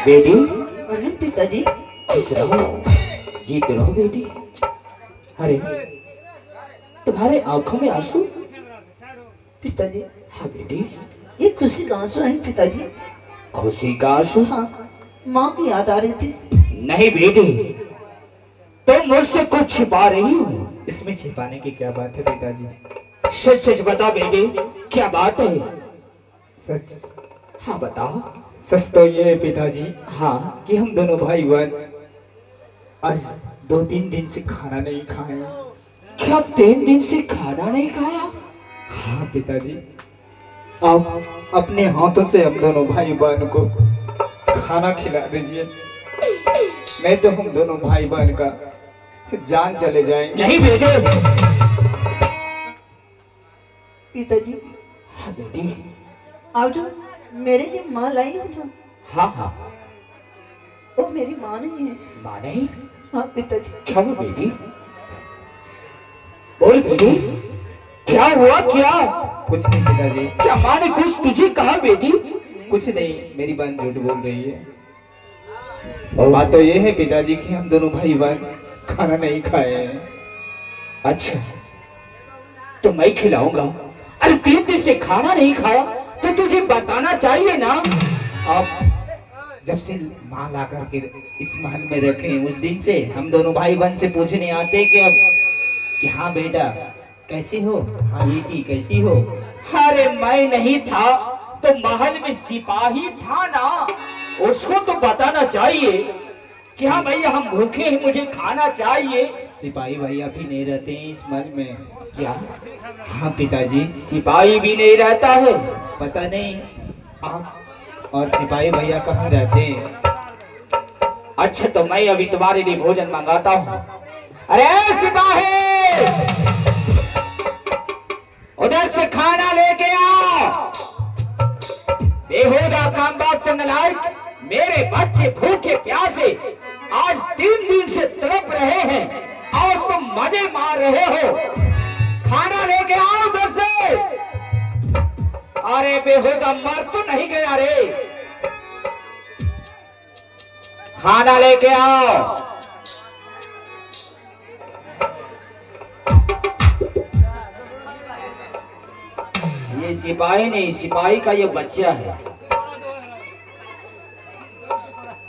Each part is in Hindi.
बेटी अरे पिताजी, खुश रहो, जीत रहो बेटी। अरे तुम्हारे आंखों में आंसू? पिताजी हाँ बेटी। ये खुशी का आंसू है पिताजी। खुशी का आंसू? हाँ, माँ की याद आ रही थी। नहीं बेटी, तुम मुझसे कुछ छिपा रही हो। इसमें छिपाने की क्या बात है पिताजी? सच सच बता बेटी, क्या बात है? सच? हाँ बताओ। सच तो ये है पिताजी हाँ कि हम दोनों भाई बहन आज 2-3 दिन से खाना नहीं खाए। क्या 3 दिन से खाना नहीं खाया? हाँ पिताजी, आप अपने हाथों से हम दोनों भाई बहन को खाना खिला दीजिए, नहीं तो हम दोनों भाई बहन का जान चले जाएंगे। नहीं बेटे। पिताजी हाँ बेटी। आप जो मेरे लिए माँ लाई हो ना, हाँ हाँ। वो मेरी माँ नहीं है। माँ नहीं? हाँ पिताजी। क्या हुआ बेटी? बोल बेटी, क्या हुआ? क्या कुछ नहीं पिताजी, क्या माँ ने कुछ तुझे कहा बेटी? कुछ नहीं, मेरी बहन झूठ बोल रही है। बात तो ये है पिताजी कि हम दोनों भाई बहन खाना नहीं खाए हैं। अच्छा तो मैं खिलाऊंगा। अरे 3 दिन से खाना नहीं खाया तो तुझे बताना चाहिए ना। आप जब से माँ ला करके इस महल में रखे उस दिन से हम दोनों भाई बहन से पूछने आते कि अब कि हाँ बेटा कैसी हो, हाँ बेटी कैसी हो। अरे मैं नहीं था तो महल में सिपाही था ना, उसको तो बताना चाहिए कि हाँ भैया हम भूखे हैं, मुझे खाना चाहिए। सिपाही भैया भी नहीं रहते हैं इस महल में। क्या? हाँ पिताजी, सिपाही भी नहीं रहता है? पता नहीं आप और सिपाही भैया कहाँ रहते हैं। अच्छा तो मैं अभी तुम्हारे लिए भोजन मंगाता हूँ। अरे सिपाही, उधर से खाना लेके आओ। बेहुदा काम वक्त नलायक, मेरे बच्चे भूखे प्यासे आज 3 दिन से तड़प रहे हैं और तुम मजे मार रहे हो। खाना लेके आओ उधर से। अरे बेहुदा मर तो नहीं गया रे? खाना लेके आओ। ये सिपाही नहीं, सिपाही का ये बच्चा है।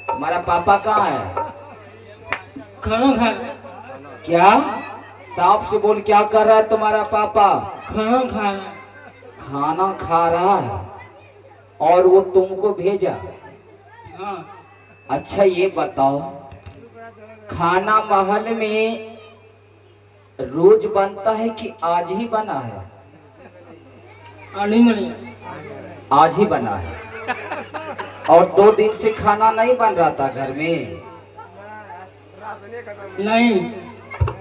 तुम्हारा पापा कहाँ है? खाना खा। क्या? साफ से बोल, क्या कर रहा है तुम्हारा पापा? खाना खा। खाना खा रहा है और वो तुमको भेजा? हाँ। अच्छा ये बताओ, खाना महल में रोज बनता है कि आज ही बना है? नहीं बनी। आज ही बना है। और 2 दिन से खाना नहीं बन रहा था घर में? नहीं।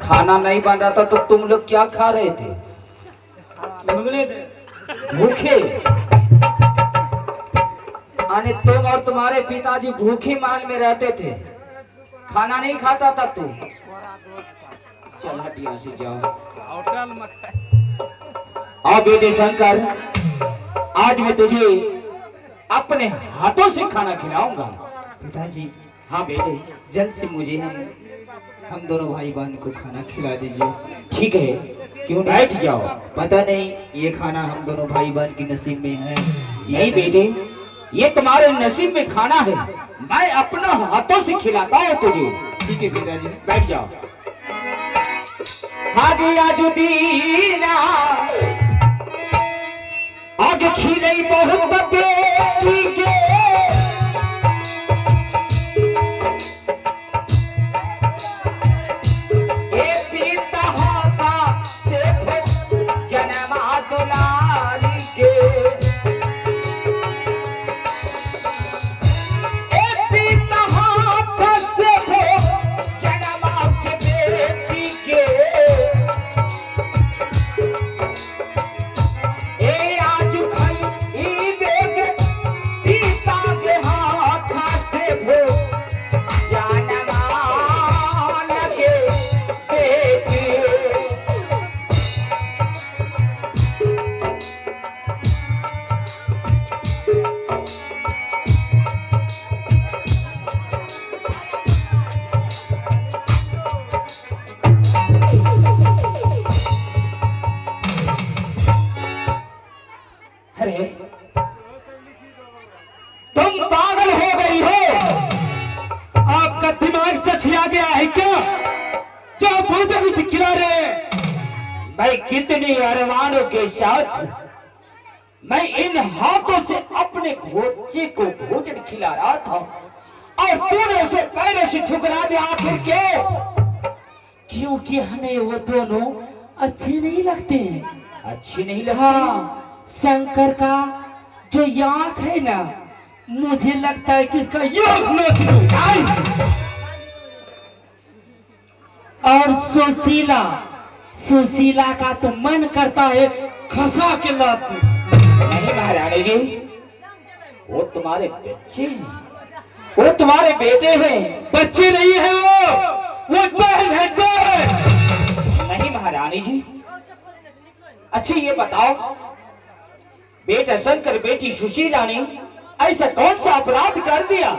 खाना नहीं बन रहा था तो तुम लोग क्या खा रहे थे? भूखे थे। भूखे? अरे तुम और तुम्हारे पिताजी भूखे महल में रहते थे, खाना नहीं खाता था तू? चल हट यहाँ से, जाओ। आओ बेटे शंकर, आज मैं तुझे अपने हाथों से खाना खिलाऊंगा। पिताजी हाँ बेटे। जल्द से मुझे हम दोनों भाई बहन को खाना खिला दीजिए। ठीक है, क्यों बैठ जाओ। पता नहीं ये खाना हम दोनों भाई बहन की नसीब में है। नहीं बेटे, ये तुम्हारे नसीब में खाना है, मैं अपना हाथों से खिलाता हूँ तुझे। ठीक है पिताजी, बैठ जाओ। आगे आजुदीना आगे खिले बहुत बेटी के, ए पीता होता से जन्मा दुलारी के, ए पीता होता से जन्मा के बेटी के, ए आज खाई ई बेग ई भोजन उसे खिला रहे हैं। मैं कितने अरमानों के साथ मैं इन हाथों से अपने बच्चे को भोजन खिला रहा था और तूने उसे पैरों से ठुकरा दिया। आखिर क्यों? क्योंकि हमें वो दोनों अच्छे नहीं लगते हैं। अच्छी नहीं लगी? हाँ, शंकर का जो आँख है ना, मुझे लगता है कि इसका आँख नोच लूं। और सुशीला का तो मन करता है खसा के लात दूं। नहीं महारानी जी, वो तुम्हारे बच्चे हैं, वो तुम्हारे बेटे हैं। बच्चे नहीं है वो बहन है, बहन। नहीं महारानी जी। अच्छा ये बताओ, बेटा शंकर बेटी सुशीला ने ऐसा कौन सा अपराध कर दिया?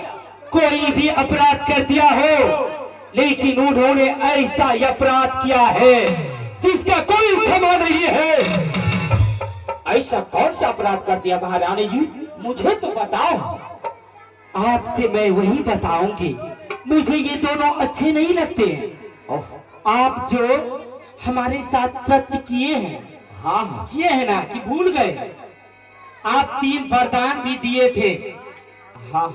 कोई भी अपराध कर दिया हो, लेकिन उन्होंने ऐसा अपराध किया है जिसका कोई क्षमा नहीं है। ऐसा कौन सा अपराध कर दिया महारानी जी? मुझे तो बताओ। आपसे मैं वही बताऊंगी। मुझे ये दोनों अच्छे नहीं लगते हैं। आप जो हमारे साथ सत्य किए हैं, हाँ किए हैं ना कि भूल गए? आप 3 वरदान भी दिए थे, हाँ,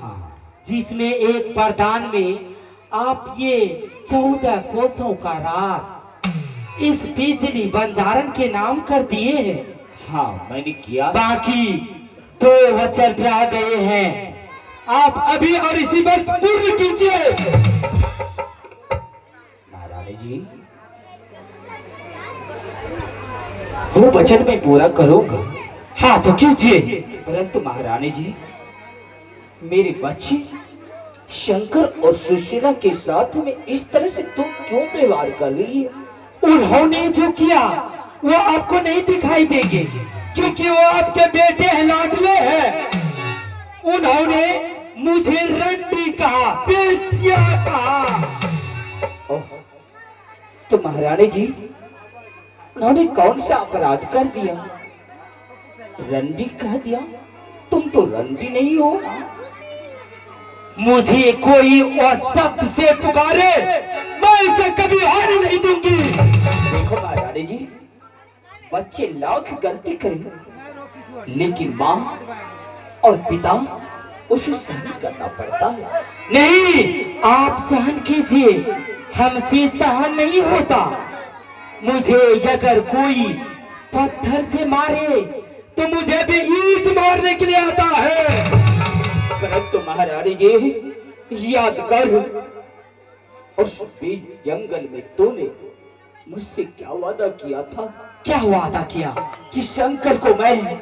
जिसमें एक वरदान में आप ये 14 कोसों का राज इस बिजली बंजारन के नाम कर दिए हैं। हाँ मैंने किया। बाकी 2 वचन रह गए हैं, आप अभी और इसी वक्त पूर्ण कीजिए। महारानी जी, वो वचन मैं पूरा करूंगा। हाँ तो कीजिए। परंतु महारानी जी, मेरे बच्चे शंकर और सुशीला के साथ में इस तरह से तुम क्यों व्यवहार कर रही है? उन्होंने जो किया वो आपको नहीं दिखाई देंगे, क्योंकि वो आपके बेटे हैं, लाडले हैं। उन्होंने मुझे रंडी कहा, बेसिया कहा। तो महारानी जी, उन्होंने कौन सा अपराध कर दिया? रंडी कह दिया? तुम तो रंडी नहीं हो। मुझे कोई और शब्द से पुकारे, मैं इसे कभी होने नहीं दूंगी। देखो महारानी जी, बच्चे लाख गलती करें, लेकिन माँ और पिता उसे सहन करना पड़ता है। नहीं, आप सहन कीजिए, हमसे सहन नहीं होता। मुझे अगर कोई पत्थर से मारे तो मुझे भी ईंट मारने के लिए आता है। परंतु महारानी जी याद कर, उस बीच जंगल में तूने मुझसे क्या वादा किया था? क्या वादा किया? कि शंकर को मैं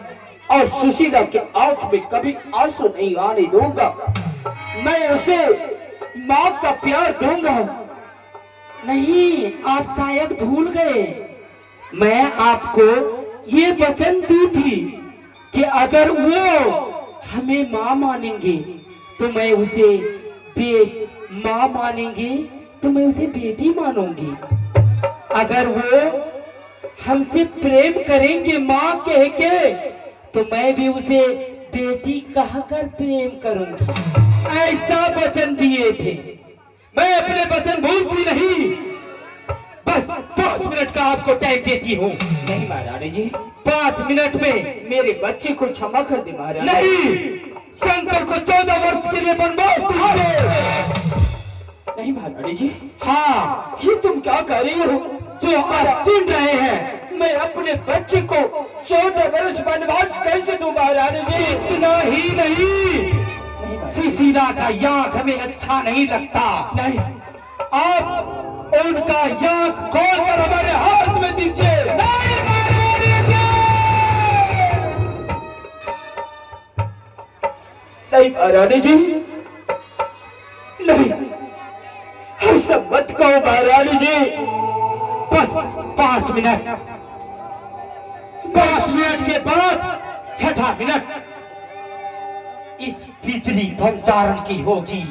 और सुशीला के आंख में कभी आंसू नहीं आने दूंगा, मैं उसे माँ का प्यार दूंगा। नहीं, आप शायद भूल गए। मैं आपको ये वचन दी थी कि अगर वो हमें माँ मानेंगे तो मैं उसे माँ मानेंगे तो मैं उसे बेटी मानूंगी। अगर वो हमसे प्रेम करेंगे माँ कह के, तो मैं भी उसे बेटी कहकर प्रेम करूंगी। ऐसा वचन दिए थे। मैं अपने वचन भूलती नहीं। बस 5 मिनट का आपको टाइम देती हूँ। नहीं महारानी जी, 5 मिनट में मेरे बच्चे को क्षमा कर दे महारानी। नहीं, शंकर को 14 वर्ष के लिए वनवास दीजिए। नहीं महारानी जी, हाँ, ये तुम क्या कर रही हो? जो आप सुन रहे हैं, मैं अपने बच्चे को 14 वर्ष वनवास कैसे दूं महारानी जी? इतना ही नहीं, सुशीला का आँख हमें अच्छा नहीं लगता। नहीं, आप उनका आँख खोलकर हमारे हाथ में दीजिए। नहीं महारानी जी! नहीं महारानी जी, नहीं, ऐसा मत कहो महारानी जी। बस 5 मिनट। 5 मिनट के बाद 6ठा मिनट इस बिजली भंडारण की होगी।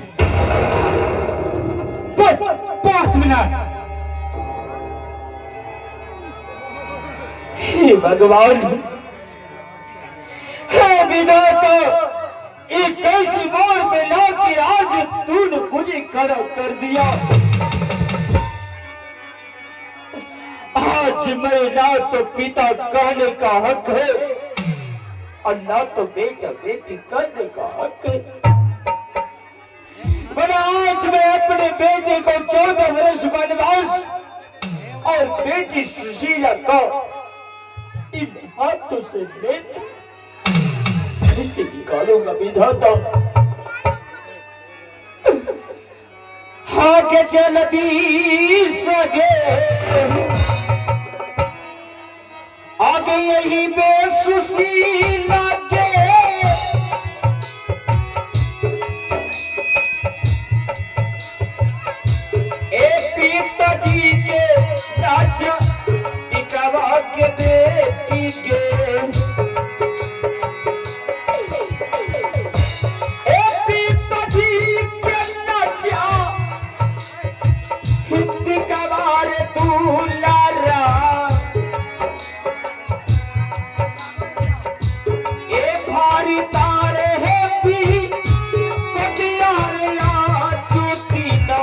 बस 5 मिनट। हे भगवान, हे विधाता, एक ऐसी मोड़ पे लाके आज तूने मुझे खड़ा कर दिया। आज मैं ना तो पिता कहने का हक है और ना तो बेटा बेटी कहने का हक है। पर आज मैं अपने बेटे को 14 वर्ष वनवास और बेटी सुशीला को इन हाथों से लेकर निकालूंगा विधाता। हाँ के चल दी सगे आगे यही बेसुशीला के पिताजी के राजा दिखावा के बेटी के पिताजी के राजा दिखावा रे दुलारा भारी तारे है भी पटियारे चोटी ना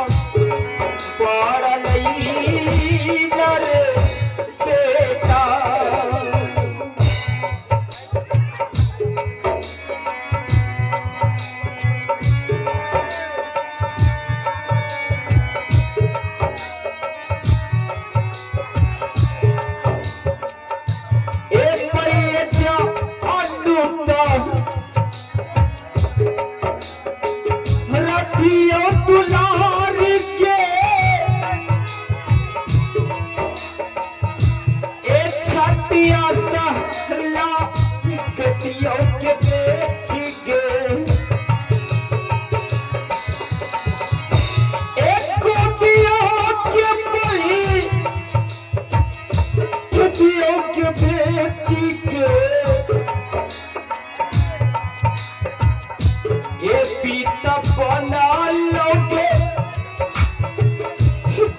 ये पीता बना लोगे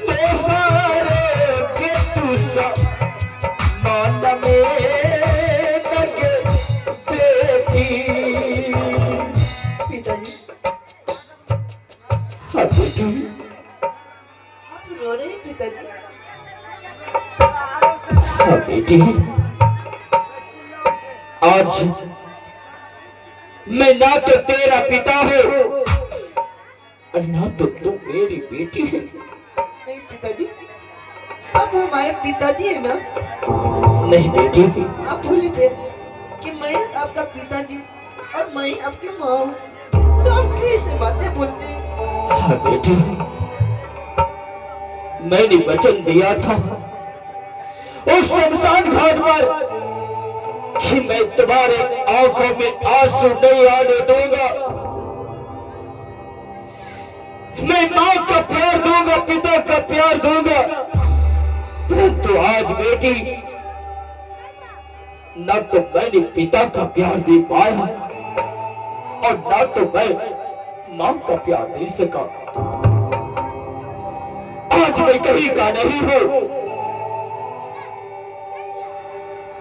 तोहरे के तू सब मन में लगे बेटी। पिताजी हाँ बेटी आप रो रहे हैं पिताजी? हाँ बेटी आज मैं ना तो तेरा पिता हूँ और ना तो तू मेरी बेटी है। नहीं पिताजी, आप हमारे पिताजी है ना? नहीं बेटी आप भूले थे कि मैं आपका पिताजी और मैं आपकी माँ हूँ, तो आप कैसे बातें बोलते हैं? हाँ बेटी मैंने वचन दिया था उस शमशान घाट पर कि मैं तुम्हारे आंखों में आंसू नहीं आने दूंगा। मैं माँ का प्यार दूंगा, पिता का प्यार दूंगा, परंतु आज बेटी न तो मैंने पिता का प्यार दे पाया और न तो मैं माँ का प्यार दे सका। आज मैं कहीं का नहीं हूँ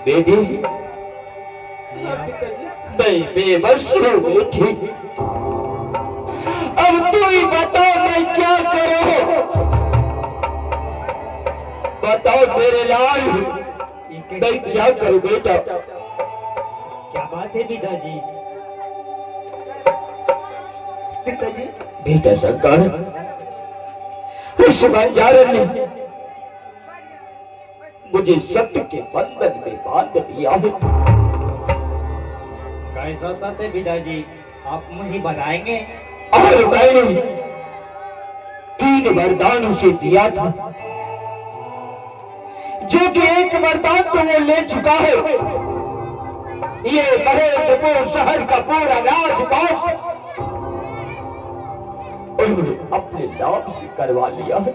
बेटी, हाँ पिताजी। मैं बेबस हूँ बेटी। अब तू ही बता मैं क्या करूं? बताओ मेरे लाल मैं क्या करूं बेटा? क्या बात है पिताजी? पिताजी बेटा शंकर उस बंजारन ने मुझे सत्य के बंधन में बांध दिया है। कैसा सत्य है पिताजी, आप मुझे बताएंगे? और मैंने 3 वरदान उसे दिया था, जो कि एक वरदान तो वो ले चुका है। ये महेंद्रपुर शहर का पूरा राजपाट उन्होंने अपने नाम से करवा लिया है।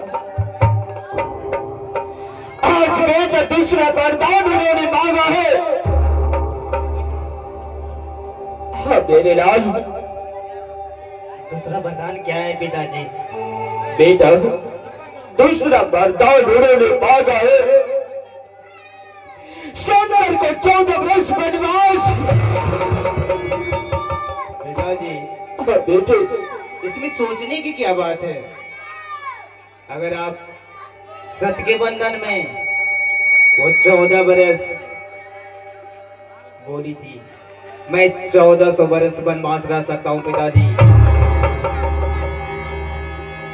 आज बेटा दूसरा वरदान उन्होंने मांगा है। हाँ मेरे लाल, दूसरा वरदान क्या है पिताजी? बेटा दूसरा वरदान उन्होंने मांगा है शंकर को 14 वर्ष वनवास। पिताजी हाँ बेटे, इसमें सोचने की क्या बात है? अगर आप सत्य के बंधन में वो 14 बरस बोली थी, मैं 1400 बरस वनवास रह सकता हूँ पिताजी।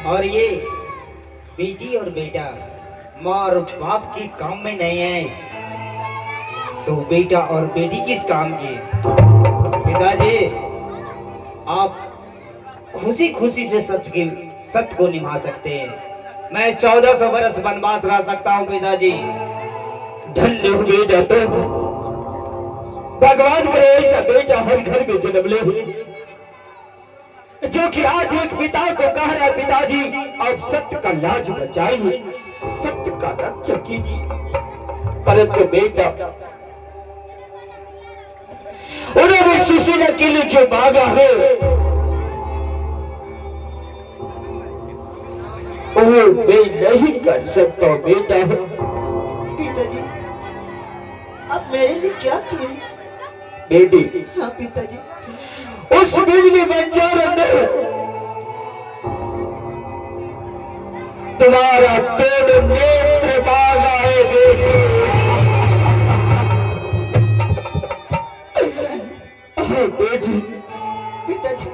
और ये बेटी और बेटा माँ और बाप के काम में नहीं है, तो बेटा और बेटी किस काम के? पिताजी आप खुशी खुशी से सत्य को निभा सकते हैं। मैं 1400 बरस वनवास रह सकता हूँ पिताजी। धन्य हो बेटा तुम, भगवान करे ऐसा बेटा हर घर में जन्म ले, जो कि आज एक पिता को कह रहा है पिताजी आप सत्य का लाज बचाइए, सत्य का रक्षा कीजिए। परंतु बेटा उन्होंने सुशीला के लिए जो मांगा है वो मैं नहीं कर सकता बेटा। पिताजी आप मेरे लिए क्या किए? बेटी हाँ पिताजी। उस बिजली बंजारे ने तुम्हारा तोड़ नेत्र मांगा है बेटी। ऐसा है? हाँ बेटी, पिताजी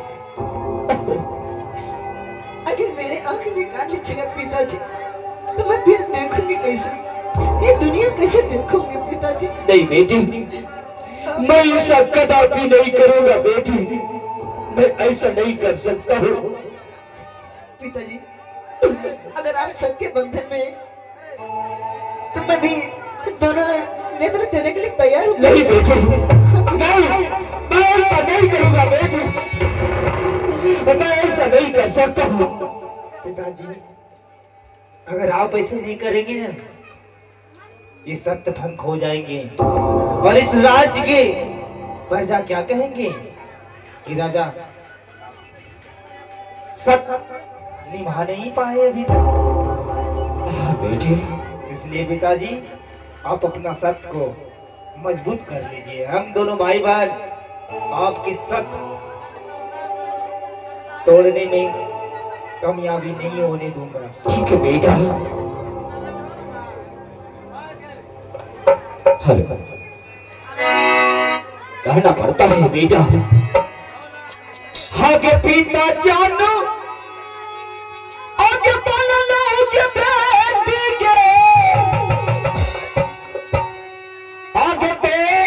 अगर मेरे आंख निकाल लीजिएगा पिताजी तो मैं फिर देखूंगी कैसे, ये दुनिया कैसे देखूंगी पिताजी? नहीं बेटी, मैं ऐसा कदापि नहीं करूंगा बेटी, मैं ऐसा नहीं कर सकता हूँ। पिताजी अगर आप सत्य बंधन में तो मैं भी दोनों नेत्र देने के लिए तैयार हूँ। नहीं बेटी, नहीं, मैं ऐसा नहीं करूंगा बेटी, मैं ऐसा नहीं कर सकता हूँ। पिताजी अगर आप ऐसे नहीं करेंगे ना, ये सत्य भंग हो जाएंगे और इस राज्य के प्रजा क्या कहेंगे कि राजा सत्य निभा नहीं पाए अभी तक। बेटी इसलिए पिताजी आप अपना सत्य को मजबूत कर लीजिए। हम दोनों भाई बहन आपकी सत्य तोड़ने में कामयाबी नहीं होने दूंगा। ठीक है बेटा। हेलो, कहना पड़ता है बेटा, आगे पिता जान